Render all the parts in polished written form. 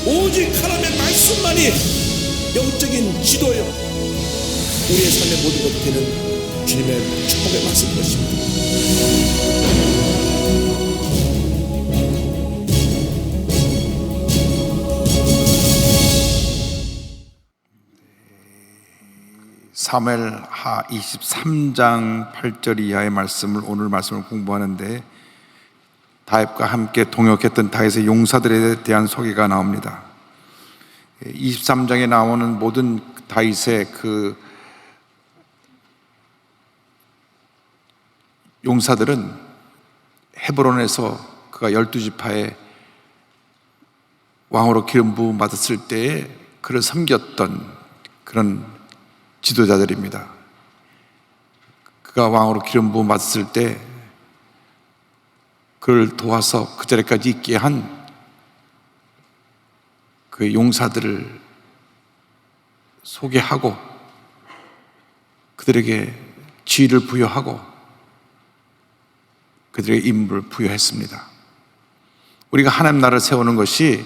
오직 하나님의 말씀만이 영적인 지도요, 우리의 삶의 모든 것이 되는 주님의 축복의 말씀인 것입니다. 사무엘하 23장 8절 이하의 말씀을, 오늘 말씀을 공부하는데 다윗과 함께 동역했던 다윗의 용사들에 대한 소개가 나옵니다. 23장에 나오는 모든 다윗의 그 용사들은 헤브론에서 그가 12지파의 왕으로 기름 부음 받았을 때에 그를 섬겼던 그런 지도자들입니다. 그가 왕으로 기름 부음 받았을 때 그를 도와서 그 자리까지 있게 한 그 용사들을 소개하고 그들에게 지위를 부여하고 그들에게 임무를 부여했습니다. 우리가 하나님 나라를 세우는 것이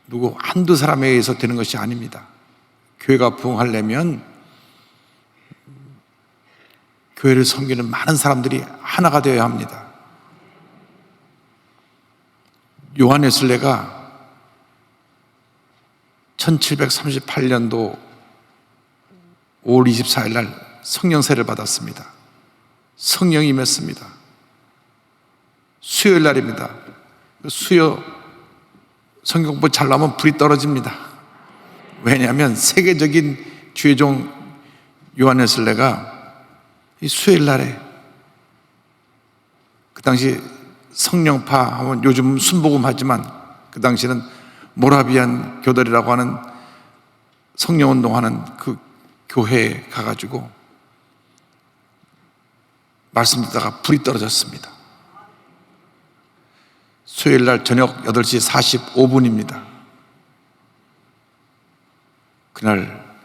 누구 한두 사람에 의해서 되는 것이 아닙니다. 교회가 부흥하려면 교회를 섬기는 많은 사람들이 하나가 되어야 합니다. 요한 웨슬레가 1738년도 5월 24일 날 성령세를 받았습니다. 성령이 임했습니다. 수요일 날입니다. 수요 성경 공부 잘나면 불이 떨어집니다. 왜냐하면 세계적인 주의종 요한 웨슬레가 이 수요일 날에, 그 당시 성령파 하면 요즘 순복음 하지만 그 당시는 모라비안 교들이라고 하는 성령운동하는 그 교회에 가가지고 말씀 듣다가 불이 떨어졌습니다. 수요일 날 저녁 8시 45분입니다. 그날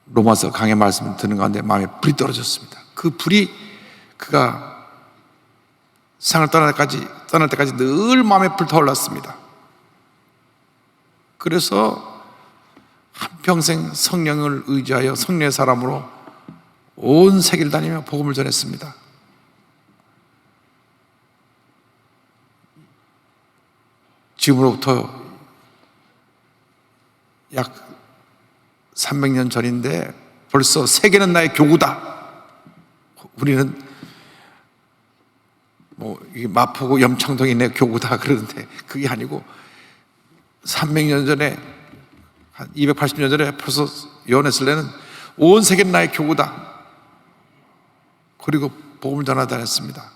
로마서 강의 말씀을 듣는 가운데 마음에 불이 떨어졌습니다. 그 불이 그가 세상을 떠날 때까지 늘 마음에 불타올랐습니다. 그래서 한평생 성령을 의지하여 성령의 사람으로 온 세계를 다니며 복음을 전했습니다. 지금으로부터 약 300년 전인데 벌써 세계는 나의 교구다. 우리는 이게 마포구 염창동이 내 교구다 그러는데 그게 아니고 300년 전에, 한 280년 전에 벌써 요한 웨슬레는 온 세계는 나의 교구다. 그리고 복음을 전하다 했습니다.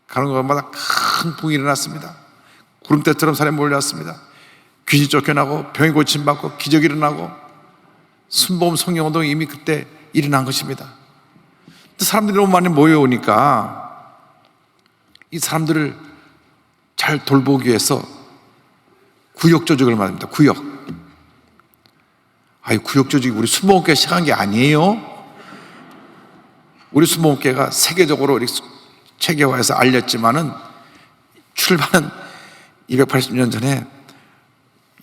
가는 곳마다 큰 붕이 일어났습니다. 구름대처럼 사람이 몰려왔습니다. 귀신 쫓겨나고 병이 고침받고 기적이 일어나고 순복음 성령운동이 이미 그때 일어난 것입니다. 사람들이 너무 많이 모여오니까 이 사람들을 잘 돌보기 위해서 구역 조직을 말합니다. 구역. 구역 조직이 우리 순복음교회 시작한 게 아니에요. 우리 순복음교회가 세계적으로 체계화해서 알렸지만은 출발은 280년 전에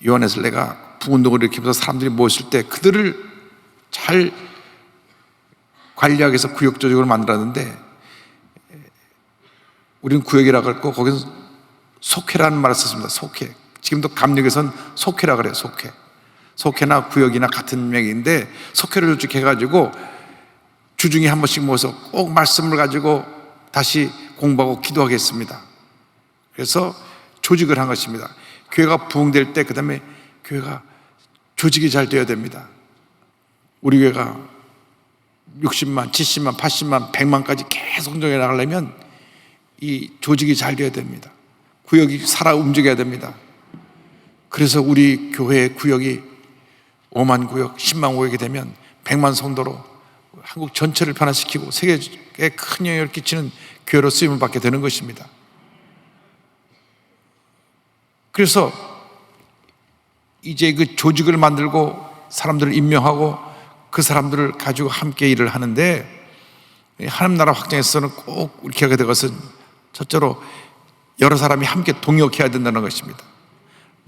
요한 웨슬레가 부운동을 일으키면서 사람들이 모였을 때 그들을 잘 관리하기 위해서 구역 조직을 만들었는데, 우리는 구역이라고 할거 거기서 속회라는 말을 썼습니다. 속회. 지금도 감리교에서는 속회라 그래요. 속회. 속회나 구역이나 같은 명인데 속회를 조직해가지고 주중에 한 번씩 모여서 꼭 말씀을 가지고 다시 공부하고 기도하겠습니다. 그래서 조직을 한 것입니다. 교회가 부흥될 때 그 다음에 교회가 조직이 잘 되어야 됩니다. 우리 교회가 60만, 70만, 80만, 100만까지 계속 성장해 나가려면 이 조직이 잘 되어야 됩니다. 구역이 살아 움직여야 됩니다. 그래서 우리 교회의 구역이 5만 구역, 10만 구역이 되면 100만 성도로 한국 전체를 변화시키고 세계에 큰 영향을 끼치는 교회로 쓰임을 받게 되는 것입니다. 그래서 이제 그 조직을 만들고 사람들을 임명하고 그 사람들을 가지고 함께 일을 하는데, 하나님 나라 확장에서는 꼭 이렇게 하게 된 것은 첫째로 여러 사람이 함께 동역해야 된다는 것입니다.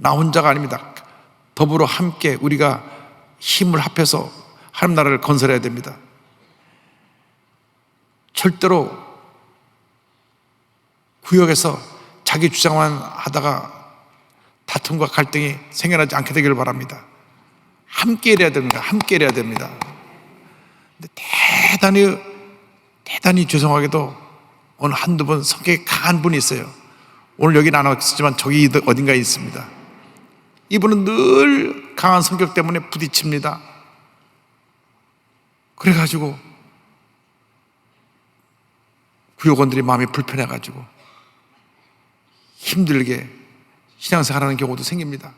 나 혼자가 아닙니다. 더불어 함께 우리가 힘을 합해서 하나님 나라를 건설해야 됩니다. 절대로 구역에서 자기 주장만 하다가 다툼과 갈등이 생겨나지 않게 되기를 바랍니다. 함께 일해야 됩니다. 함께 일해야 됩니다. 근데 대단히 죄송하게도 오늘 한두 번 성격이 강한 분이 있어요. 오늘 여기는 안 왔지만 저기 어딘가에 있습니다. 이분은 늘 강한 성격 때문에 부딪힙니다. 그래가지고 구역원들이 마음이 불편해가지고 힘들게 신앙생활하는 경우도 생깁니다.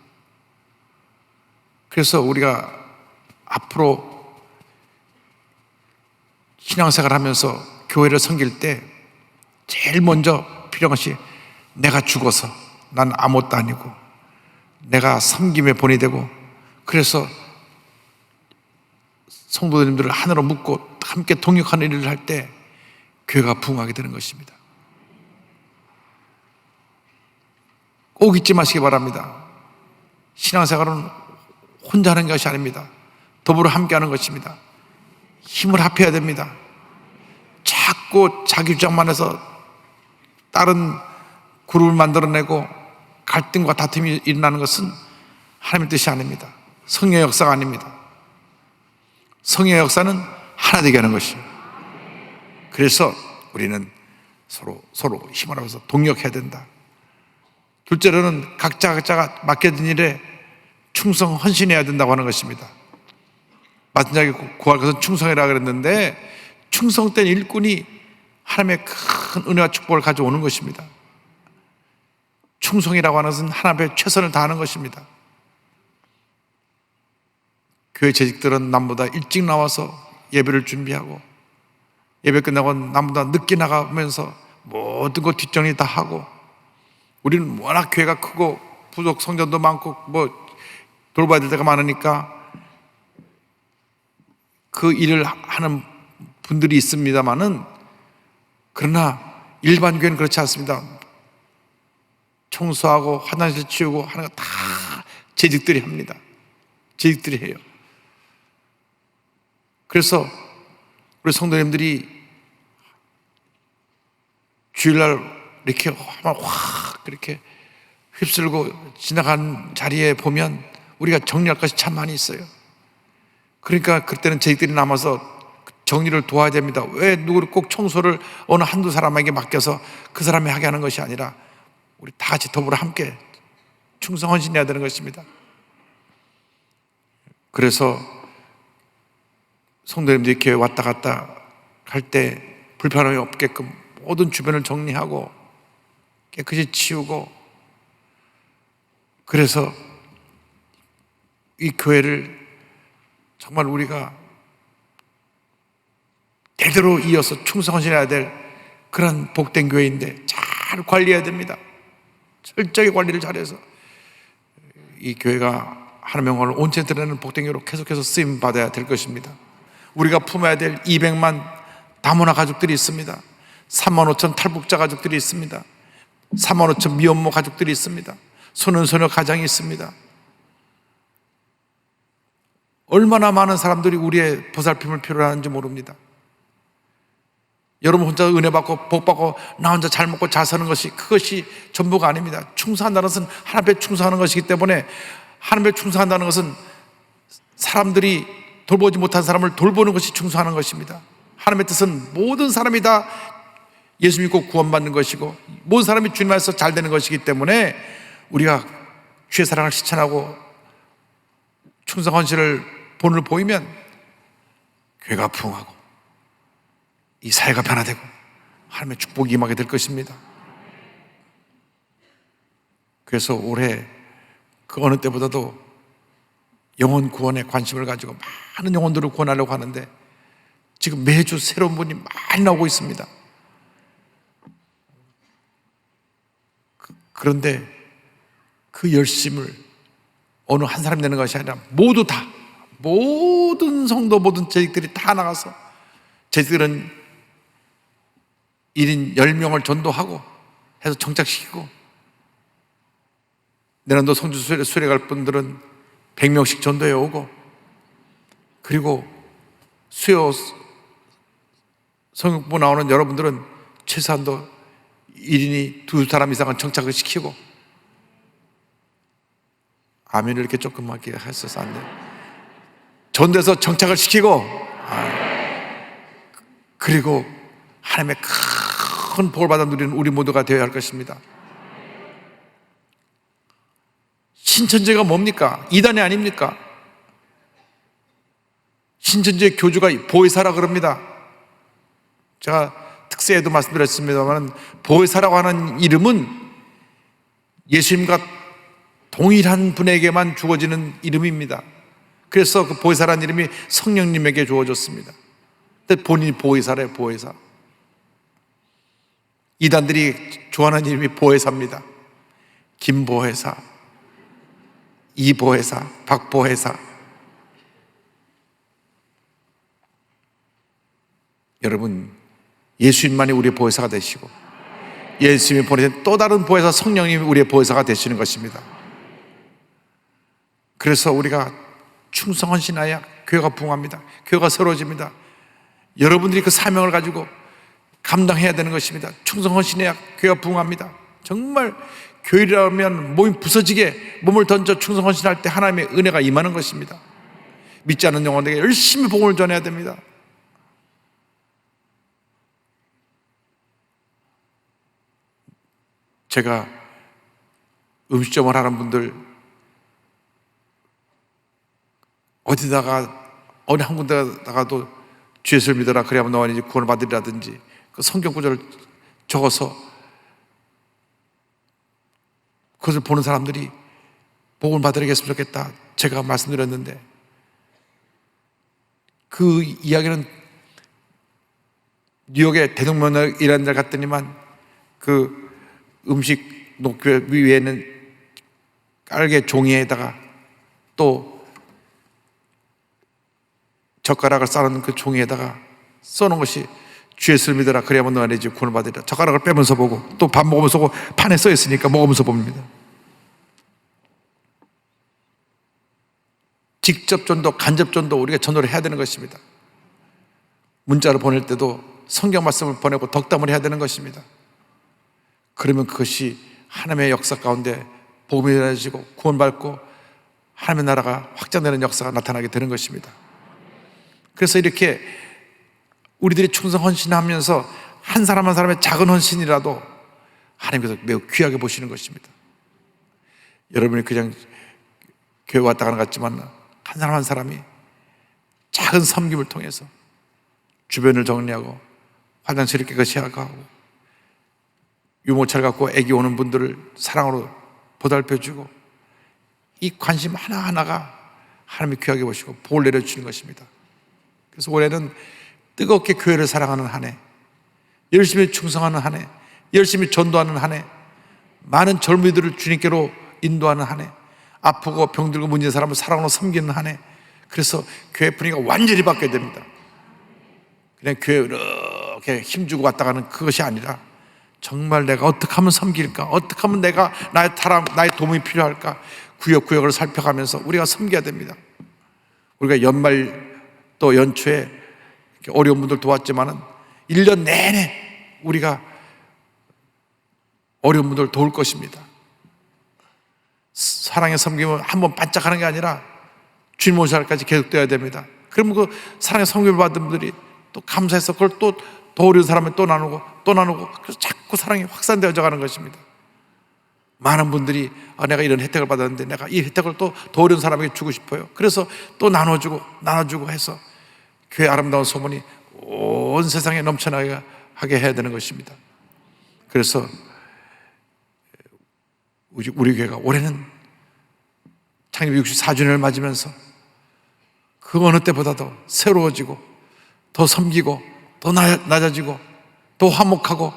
그래서 우리가 앞으로 신앙생활하면서 교회를 섬길 때 제일 먼저 필요한 것이 내가 죽어서 난 아무것도 아니고 내가 섬김의 본이 되고, 그래서 성도님들을 하나로 묶고 함께 동역하는 일을 할 때 교회가 부흥하게 되는 것입니다. 꼭 잊지 마시기 바랍니다. 신앙생활은 혼자 하는 것이 아닙니다. 더불어 함께 하는 것입니다. 힘을 합해야 됩니다. 자꾸 자기 주장만 해서 다른 그룹을 만들어내고 갈등과 다툼이 일어나는 것은 하나님의 뜻이 아닙니다. 성령의 역사가 아닙니다. 성령의 역사는 하나 되게 하는 것이에요. 그래서 우리는 서로 힘을 합해서 동력해야 된다. 둘째로는 각자가 맡겨진 일에 충성 헌신해야 된다고 하는 것입니다. 마지막에 구할 것은 충성이라고 그랬는데, 충성된 일꾼이 하나님의 큰 은혜와 축복을 가져오는 것입니다. 충성이라고 하는 것은 하나님의 최선을 다하는 것입니다. 교회 재직들은 남보다 일찍 나와서 예배를 준비하고, 예배 끝나고 남보다 늦게 나가면서 모든 것 뒷정리 다 하고, 우리는 워낙 교회가 크고 부족 성전도 많고 돌봐야 될 때가 많으니까 그 일을 하는 분들이 있습니다만은, 그러나 일반 교회는 그렇지 않습니다. 청소하고 화장실 치우고 하는 거 다 재직들이 합니다. 재직들이 해요. 그래서 우리 성도님들이 주일날 이렇게 확 이렇게 휩쓸고 지나간 자리에 보면 우리가 정리할 것이 참 많이 있어요. 그러니까 그때는 재직들이 남아서 정리를 도와야 됩니다. 왜 누구를 꼭 청소를 어느 한두 사람에게 맡겨서 그 사람이 하게 하는 것이 아니라 우리 다 같이 더불어 함께 충성헌신해야 되는 것입니다. 그래서 성도님들이 교회 왔다 갔다 할 때 불편함이 없게끔 모든 주변을 정리하고 깨끗이 치우고, 그래서 이 교회를 정말 우리가 대대로 이어서 충성헌신해야 될 그런 복된 교회인데 잘 관리해야 됩니다. 철저히 관리를 잘해서 이 교회가 하나님의 영광을 온전히 드러내는 복된 교회로 계속해서 쓰임 받아야 될 것입니다. 우리가 품어야 될 200만 다문화 가족들이 있습니다. 3만 5천 탈북자 가족들이 있습니다. 3만 5천 미혼모 가족들이 있습니다. 소년소녀 가정이 있습니다. 얼마나 많은 사람들이 우리의 보살핌을 필요로 하는지 모릅니다. 여러분 혼자 은혜 받고 복 받고 나 혼자 잘 먹고 잘 사는 것이, 그것이 전부가 아닙니다. 충성한다는 것은 하나님께 충성하는 것이기 때문에, 하나님께 충성한다는 것은 사람들이 돌보지 못한 사람을 돌보는 것이 충성하는 것입니다. 하나님의 뜻은 모든 사람이 다 예수 믿고 구원받는 것이고 모든 사람이 주님 안에서 잘 되는 것이기 때문에, 우리가 주의 사랑을 실천하고 충성헌신을 본을 보이면 교회가 부흥하고 이 사회가 변화되고 하나님의 축복이 임하게 될 것입니다. 그래서 올해 그 어느 때보다도 영혼 구원에 관심을 가지고 많은 영혼들을 구원하려고 하는데, 지금 매주 새로운 분이 많이 나오고 있습니다. 그런데 그 열심을 어느 한 사람이 내는 것이 아니라 모두 다, 모든 성도, 모든 재직들이 다 나가서, 재직들은 1인 10명을 전도하고 해서 정착시키고, 내년도 성주 수련회 갈 분들은 100명씩 전도해 오고, 그리고 수요 성육부 나오는 여러분들은 최소한도 1인이 2사람 이상은 정착을 시키고, 아멘을 이렇게 조그맣게 하셔서 안 돼요. 전도해서 정착을 시키고, 그리고 하나님의 큰 복을 받아 누리는 우리 모두가 되어야 할 것입니다. 신천지가 뭡니까? 이단이 아닙니까? 신천지의 교주가 보혜사라 그럽니다. 제가 특세에도 말씀드렸습니다만, 보혜사라고 하는 이름은 예수님과 동일한 분에게만 주어지는 이름입니다. 그래서 그 보혜사라는 이름이 성령님에게 주어졌습니다. 근데 본인이 보혜사래요, 보혜사. 이단들이 좋아하는 이름이 보혜사입니다. 김보혜사, 이보혜사, 박보혜사. 여러분, 예수님만이 우리의 보혜사가 되시고, 예수님이 보내신 또 다른 보혜사 성령님이 우리의 보혜사가 되시는 것입니다. 그래서 우리가 충성헌신하여 교회가 부흥합니다. 교회가 새로워집니다. 여러분들이 그 사명을 가지고 감당해야 되는 것입니다. 충성헌신해야 교회가 부흥합니다. 정말 교회라면 몸이 부서지게 몸을 던져 충성헌신할 때 하나님의 은혜가 임하는 것입니다. 믿지 않는 영혼에게 열심히 복음을 전해야 됩니다. 제가 음식점을 하는 분들, 어디다가 어느 한 군데다가도 주 예수를 믿어라 그래야만 너와 이제 구원을 받으리라든지 그 성경 구절을 적어서 그것을 보는 사람들이 복음을 받으려겠으면 좋겠다, 제가 말씀드렸는데, 그 이야기는 뉴욕의 대동면허 데 갔더니만 그 음식 녹교 위에는 깔개 종이에다가 또 젓가락을 싸는 그 종이에다가 써놓은 것이 주 예수를 믿어라 그래야만 너와 내 집 구원을 받으리라. 젓가락을 빼면서 보고 또 밥 먹으면서 보고, 판에 써 있으니까 먹으면서 봅니다. 직접 전도, 간접 전도, 우리가 전도를 해야 되는 것입니다. 문자를 보낼 때도 성경 말씀을 보내고 덕담을 해야 되는 것입니다. 그러면 그것이 하나님의 역사 가운데 복음이 일어나지고 구원받고 하나님의 나라가 확장되는 역사가 나타나게 되는 것입니다. 그래서 이렇게 우리들이 충성 헌신하면서 한 사람 한 사람의 작은 헌신이라도 하나님께서 매우 귀하게 보시는 것입니다. 여러분이 그냥 교회 왔다 가는 것 같지만 한 사람 한 사람이 작은 섬김을 통해서 주변을 정리하고 화장실을 깨끗이 하고 유모차를 갖고 애기 오는 분들을 사랑으로 보살펴주고, 이 관심 하나하나가 하나님이 귀하게 보시고 복을 내려주시는 것입니다. 그래서 올해는 뜨겁게 교회를 사랑하는 한 해, 열심히 충성하는 한 해, 열심히 전도하는 한 해, 많은 젊은이들을 주님께로 인도하는 한 해, 아프고 병들고 문제인 사람을 사랑으로 섬기는 한 해. 그래서 교회 분위기가 완전히 바뀌어야 됩니다. 그냥 교회 이렇게 힘주고 왔다 가는 그것이 아니라 정말 내가 어떻게 하면 섬길까, 어떻게 하면 내가 나의 도움이 필요할까, 구역구역을 살펴가면서 우리가 섬겨야 됩니다. 우리가 연말 또 연초에 어려운 분들 도왔지만은 1년 내내 우리가 어려운 분들 도울 것입니다. 사랑의 섬김은 한번 반짝하는 게 아니라 주님 오실 날까지 계속되어야 됩니다. 그러면 그 사랑의 섬김을 받은 분들이 또 감사해서 그걸 또 더 어려운 사람에 또 나누고 그래서 자꾸 사랑이 확산되어져 가는 것입니다. 많은 분들이 내가 이런 혜택을 받았는데 내가 이 혜택을 또 더 어려운 사람에게 주고 싶어요. 그래서 또 나눠주고 해서 교회 아름다운 소문이 온 세상에 넘쳐나게 해야 되는 것입니다. 그래서 우리 교회가 올해는 창립 64주년을 맞으면서 그 어느 때보다도 새로워지고 더 섬기고 더 낮아지고 더 화목하고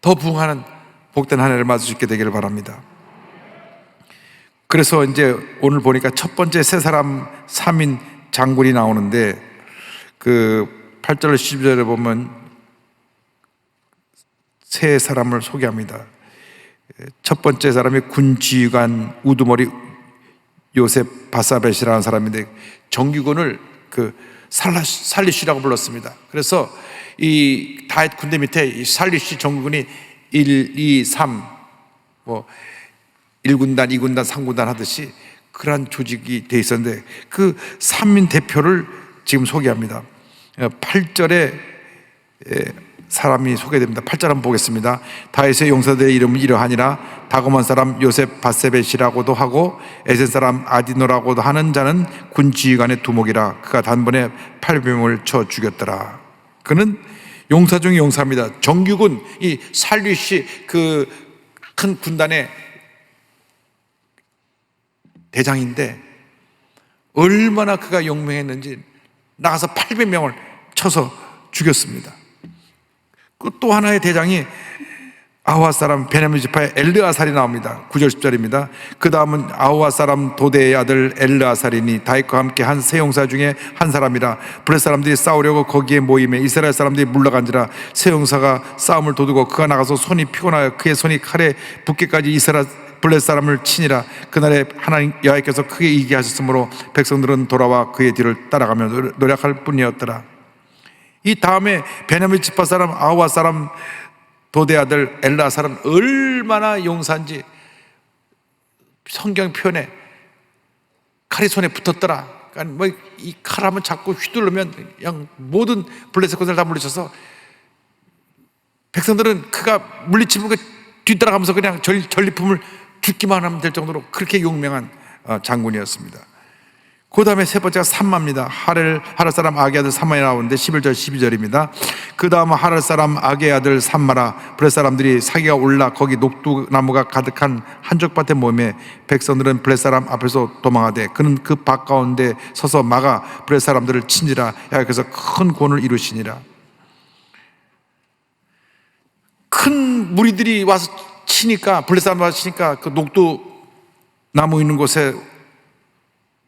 더 부흥하는 복된 한 해를 맞을 수 있게 되기를 바랍니다. 그래서 이제 오늘 보니까 첫 번째 세 사람 3인 장군이 나오는데, 그 8절 12절에 보면 세 사람을 소개합니다. 첫 번째 사람이 군지휘관 우두머리 요셉 바사벳이라는 사람인데 정규군을 그 살리쉬라고 불렀습니다. 그래서 이 다윗 군대 밑에 이 살리쉬 정규군이 1, 2, 3 뭐 1군단, 2군단, 3군단 하듯이 그러한 조직이 돼 있었는데 그 3인 대표를 지금 소개합니다. 8절에 사람이 소개됩니다. 8절 한번 보겠습니다. 다윗의 용사들의 이름은 이러하니라. 다고만 사람 요셉 바세벳이라고도 하고 에센 사람 아디노라고도 하는 자는 군지휘관의 두목이라. 그가 단번에 800명을 쳐 죽였더라. 그는 용사 중의 용사입니다. 정규군 이 살리쉬 그 큰 군단의 대장인데 얼마나 그가 용맹했는지 나가서 800명을 쳐서 죽였습니다. 그 또 하나의 대장이 아우아 사람 베냐민 지파의 엘르아살이 나옵니다. 9절 10절입니다. 그 다음은 아우아 사람 도대의 아들 엘르아살이니 다윗과 함께 한 세 용사 중에 한 사람이라. 블레셋 사람들이 싸우려고 거기에 모임에 이스라엘 사람들이 물러간지라. 세 용사가 싸움을 도두고 그가 나가서 손이 피곤하여 그의 손이 칼에 붙기까지 이스라엘 블레셋 사람을 치니라. 그날에 하나님 여호와께서 크게 이기게 하셨으므로 백성들은 돌아와 그의 뒤를 따라가며 노력할 뿐이었더라. 이 다음에 베냐민 지파 사람 아우아 사람 도대 아들 엘라살은 얼마나 용사인지 성경 표현에 칼이 손에 붙었더라. 그러니까 뭐 이 칼 한번 잡고 휘두르면 그냥 모든 블레셋 군사를 다 물리쳐서 백성들은 그가 물리치면 그 뒤따라가면서 그냥 전리품을 죽기만 하면 될 정도로 그렇게 용맹한 장군이었습니다. 그 다음에 세 번째가 삼마입니다. 하랄 사람 아게 아들 삼마이 나오는데 11절 12절입니다. 그 다음은 하랄 사람 아게 아들 삼마라. 블레셋 사람들이 사기가 올라 거기 녹두나무가 가득한 한적밭에 모임에 백성들은 블레셋 사람 앞에서 도망하되 그는 그 밭 가운데 서서 막아 블레셋 사람들을 친지라. 여호와께서 큰 구원을 이루시니라. 큰 무리들이 와서 치니까 블레셋 사람 와서 치니까 그 녹두나무 있는 곳에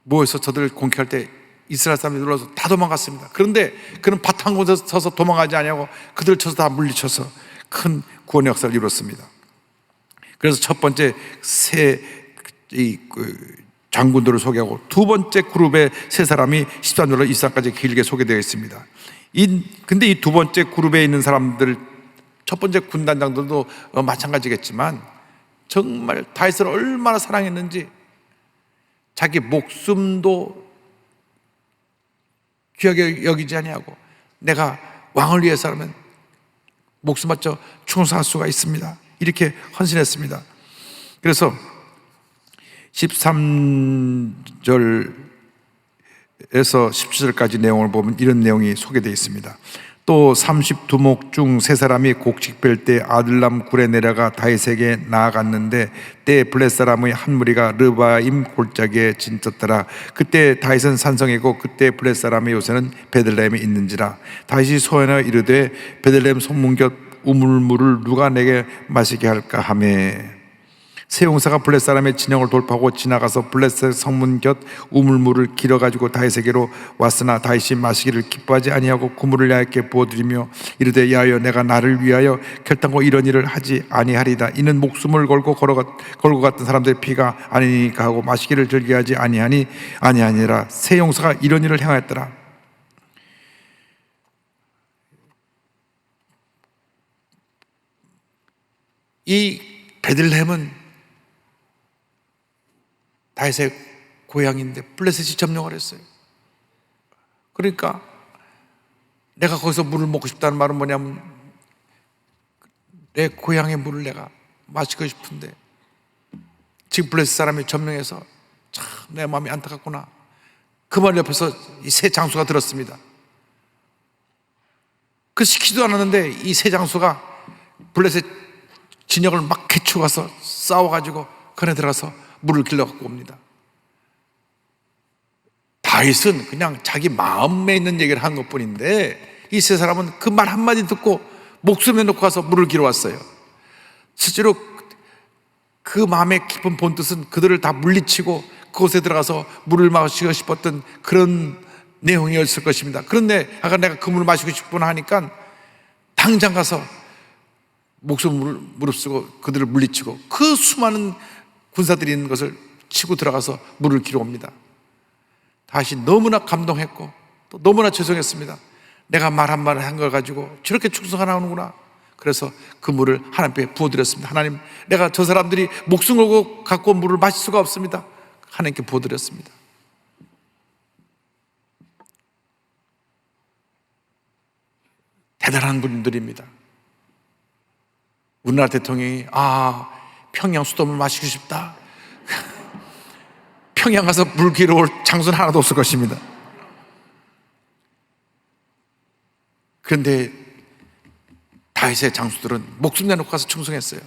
모여서 저들을 공격할 때 이스라엘 사람들이 놀라서 다 도망갔습니다. 그런데 그는 밭 한 곳에 서서 도망가지 아니하고 그들을 쳐서 다 물리쳐서 큰 구원의 역사를 이뤘습니다. 그래서 첫 번째 장군들을 소개하고 두 번째 그룹의 세 사람이 13절로 24까지 길게 소개되어 있습니다. 근데 이 두 번째 그룹에 있는 사람들, 첫 번째 군단장들도 마찬가지겠지만 정말 다윗을 얼마나 사랑했는지 자기 목숨도 귀하게 여기지 아니하고 내가 왕을 위해서라면 목숨 바쳐 충성할 수가 있습니다. 이렇게 헌신했습니다. 그래서 13절에서 17절까지 내용을 보면 이런 내용이 소개되어 있습니다. 또 32목 중 세 사람이 곡식 뺄 때 아들람 굴에 내려가 다윗에게 나아갔는데 때 블레셋 사람의 한 무리가 르바임 골짜기에 진쳤더라. 그때 다윗은 산성이고 그때 블레셋 사람의 요새는 베들레헴에 있는지라. 다윗이 소연하여 이르되 베들레헴 손문곁 우물물을 누가 내게 마시게 할까 하매 세 용사가 블레셋 사람의 진영을 돌파하고 지나가서 블레셋 성문 곁 우물물을 길어가지고 다윗에게로 왔으나 다윗이 마시기를 기뻐하지 아니하고 그 물을 야훼께 부어드리며 이르되 야여 내가 나를 위하여 결단코 이런 일을 하지 아니하리다. 이는 목숨을 걸고 갔던 사람들의 피가 아니니까 하고 마시기를 즐겨하지 아니하니라. 세 용사가 이런 일을 행하였더라. 이 베들레헴은 다윗의 고향인데 블레셋이 점령을 했어요. 그러니까 내가 거기서 물을 먹고 싶다는 말은 뭐냐면 내 고향의 물을 내가 마시고 싶은데 지금 블레셋 사람이 점령해서 참 내 마음이 안타깝구나. 그 말 옆에서 이 세 장수가 들었습니다. 그 시키지도 않았는데 이 세 장수가 블레셋 진영을 막 개추고 가서 싸워가지고 그 안에 들어가서 물을 길러갖고 옵니다. 다윗은 그냥 자기 마음에 있는 얘기를 한 것뿐인데 이 세 사람은 그 말 한마디 듣고 목숨에 놓고 가서 물을 길어 왔어요. 실제로 그 마음의 깊은 본뜻은 그들을 다 물리치고 그곳에 들어가서 물을 마시고 싶었던 그런 내용이었을 것입니다. 그런데 아까 내가 그 물을 마시고 싶구나 하니까 당장 가서 목숨을 무릅쓰고 그들을 물리치고 그 수많은 군사들이 있는 것을 치고 들어가서 물을 길어옵니다. 다시 너무나 감동했고 또 너무나 죄송했습니다. 내가 말 한마디 한 걸 가지고 저렇게 충성가 나오는구나. 그래서 그 물을 하나님께 부어드렸습니다. 하나님, 내가 저 사람들이 목숨 걸고 갖고 온 물을 마실 수가 없습니다. 하나님께 부어드렸습니다. 대단한 분들입니다. 우리나라 대통령이 평양 수돗물 마시고 싶다. 평양 가서 물 길어올 장소는 하나도 없을 것입니다. 그런데 다윗의 장수들은 목숨 내놓고 가서 충성했어요.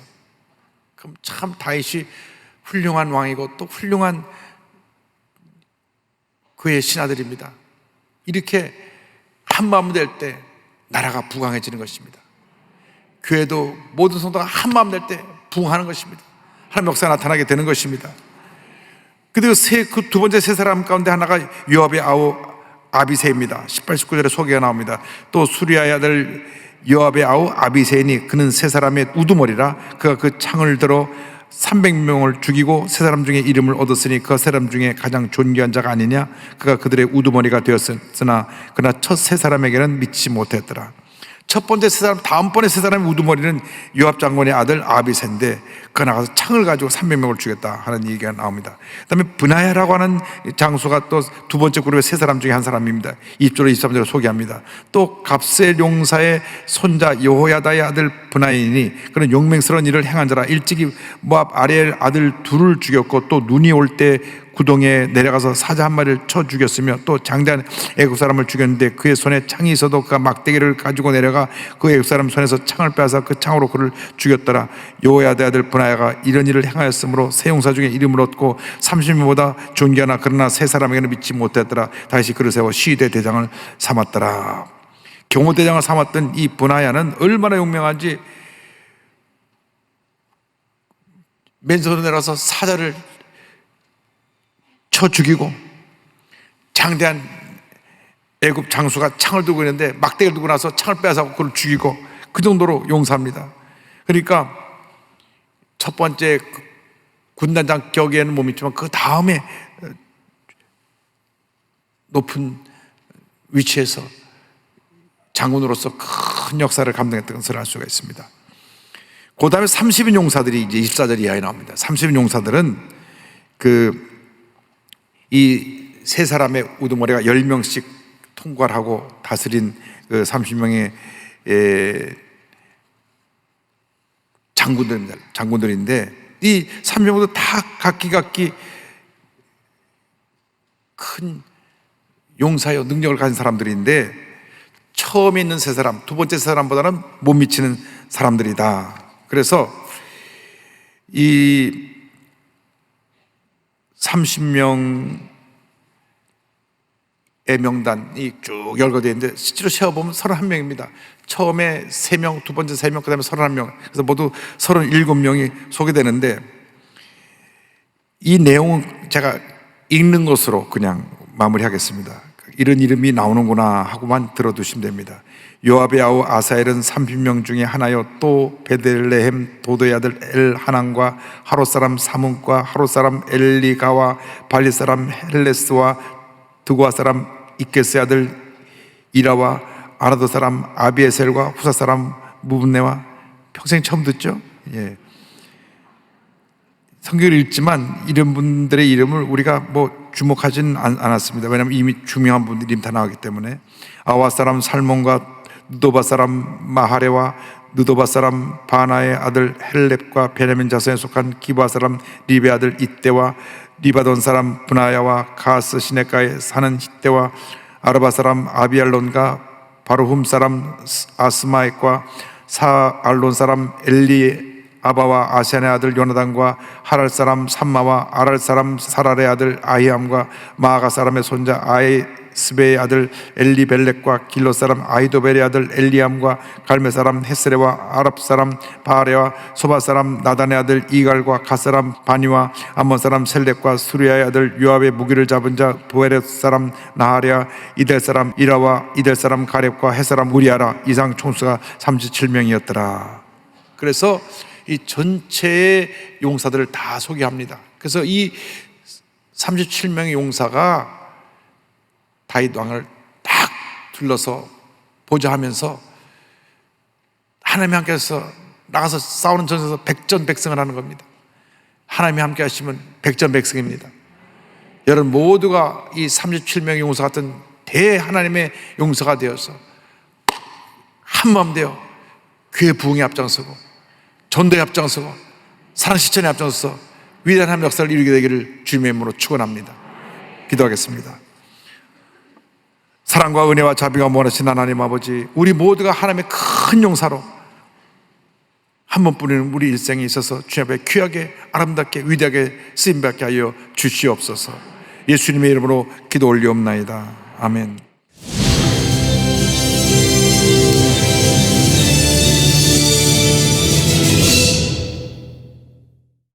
그럼 참 다윗이 훌륭한 왕이고 또 훌륭한 그의 신하들입니다. 이렇게 한마음 될 때 나라가 부강해지는 것입니다. 교회도 모든 성도가 한마음 될 때 부흥하는 것입니다. 하나님의 역사가 나타나게 되는 것입니다. 그리고 그 두 번째 세 사람 가운데 하나가 요압의 아우 아비새입니다. 18, 19절에 소개가 나옵니다. 또 수리아의 아들 요압의 아우 아비새니 그는 세 사람의 우두머리라. 그가 그 창을 들어 300명을 죽이고 세 사람 중에 이름을 얻었으니 그 세 사람 중에 가장 존귀한 자가 아니냐. 그가 그들의 우두머리가 되었으나 그러나 첫 세 사람에게는 믿지 못했더라. 첫 번째 세 사람, 다음번에 세 사람의 우두머리는 요압 장군의 아들 아비새인데 그가 나가서 창을 가지고 300명을 죽였다 하는 얘기가 나옵니다. 그 다음에 브나야라고 하는 장수가 또 두 번째 그룹의 세 사람 중에 한 사람입니다. 20절 23절을 소개합니다. 또 갑셀 용사의 손자 여호야다의 아들 브나야이니 그는 용맹스러운 일을 행한 자라. 일찍이 모압 아리엘 아들 둘을 죽였고 또 눈이 올 때 구덩이에 내려가서 사자 한 마리를 쳐 죽였으며 또 장대한 애국 사람을 죽였는데 그의 손에 창이 있어도 그가 막대기를 가지고 내려가 그 애국 사람 손에서 창을 빼앗아 그 창으로 그를 죽였더라. 여호야다의 아들 브나야가 이런 일을 행하였으므로 세 용사 중에 이름을 얻고 30명보다 존귀하나 그러나 세 사람에게는 믿지 못했더라. 다시 그를 세워 시대 대장을 삼았더라. 경호대장을 삼았던 이 브나야는 얼마나 용맹한지 맨손으로 내려서 사자를 쳐 죽이고 장대한 애굽 장수가 창을 들고 있는데 막대기를 들고 나서 창을 빼앗아 그걸 죽이고 그 정도로 용사입니다. 그러니까 첫 번째 군단장 격에는 못 미치지만 그 다음에 높은 위치에서 장군으로서 큰 역사를 감당했던 것을 알 수가 있습니다. 그 다음에 30인 용사들이 이제 24절 이하에 나옵니다. 30인 용사들은 이 세 사람의 우두머리가 10명씩 통과를 하고 다스린 그 30명의 장군들인데 이 30명도 다 각기 큰 용사여 능력을 가진 사람들인데 처음에 있는 세 사람, 두 번째 세 사람보다는 못 미치는 사람들이다. 그래서 이 30명의 명단이 쭉 열거되어 있는데 실제로 세어보면 31명입니다. 처음에 3명, 두 번째 3명, 그 다음에 31명. 그래서 모두 37명이 소개되는데 이 내용은 제가 읽는 것으로 그냥 마무리하겠습니다. 이런 이름이 나오는구나 하고만 들어두시면 됩니다. 요압의 아우 아사엘은 30명 중에 하나요. 또 베들레헴 도도의 아들 엘하난과 하롯 사람 사문과 하롯 사람 엘리가와 발리 사람 헬레스와 드고아 사람 이케스의 아들 이라와 아라도 사람 아비에셀과 후사 사람 무분네와 평생 처음 듣죠? 예. 성경을 읽지만 이런 분들의 이름을 우리가 주목하지는 않았습니다. 왜냐하면 이미 유명한 분들 이름 다 나왔기 때문에. 아와 사람 살몬과 느도바 사람 마하레와 느도바 사람 바나의 아들 헬렙과 베냐민 자손에 속한 기바 사람 리베 아들 이때와 리바돈 사람 브나야와 가스 시네가에 사는 히때와 아르바 사람 아비알론과 바루훔 사람 아스마액과 사알론 사람 엘리아바와 아시안의 아들 요나단과 하랄 사람 삼마와 아랄 사람 사랄의 아들 아히암과 마아가 사람의 손자 아이스베의 아들 엘리벨렉과 길로 사람 아히도벨의 아들 엘리암과 갈메 사람 헤스레와 아랍 사람 바레와 소바 사람 나단의 아들 이갈과 가 사람 바니와 암몬 사람 셀렉과 수리아의 아들 요압의 무기를 잡은 자 부에렛 사람 나하랴 이델 사람 이라와 이델 사람 가렙과 해 사람 우리아라. 이상 총수가 37명이었더라. 그래서 이 전체의 용사들을 다 소개합니다. 그래서 이 37명의 용사가 다윗 왕을 딱 둘러서 보자 하면서 하나님이 함께해서 나가서 싸우는 전에서 백전백승을 하는 겁니다. 하나님이 함께 하시면 백전백승입니다. 여러분 모두가 이 37명의 용사 같은 대하나님의 용사가 되어서 한마음 되어 그의 부흥에 앞장서고 전도에 앞장서고 사랑실천에 앞장서서 위대한 하나님의 역사를 이루게 되기를 주님의 이름으로 축원합니다. 기도하겠습니다. 사랑과 은혜와 자비가 무한하신 하나님 아버지, 우리 모두가 하나님의 큰 용사로 한 번뿐인 우리 일생에 있어서 주님 앞에 귀하게 아름답게 위대하게 쓰임받게 하여 주시옵소서. 예수님의 이름으로 기도 올리옵나이다. 아멘.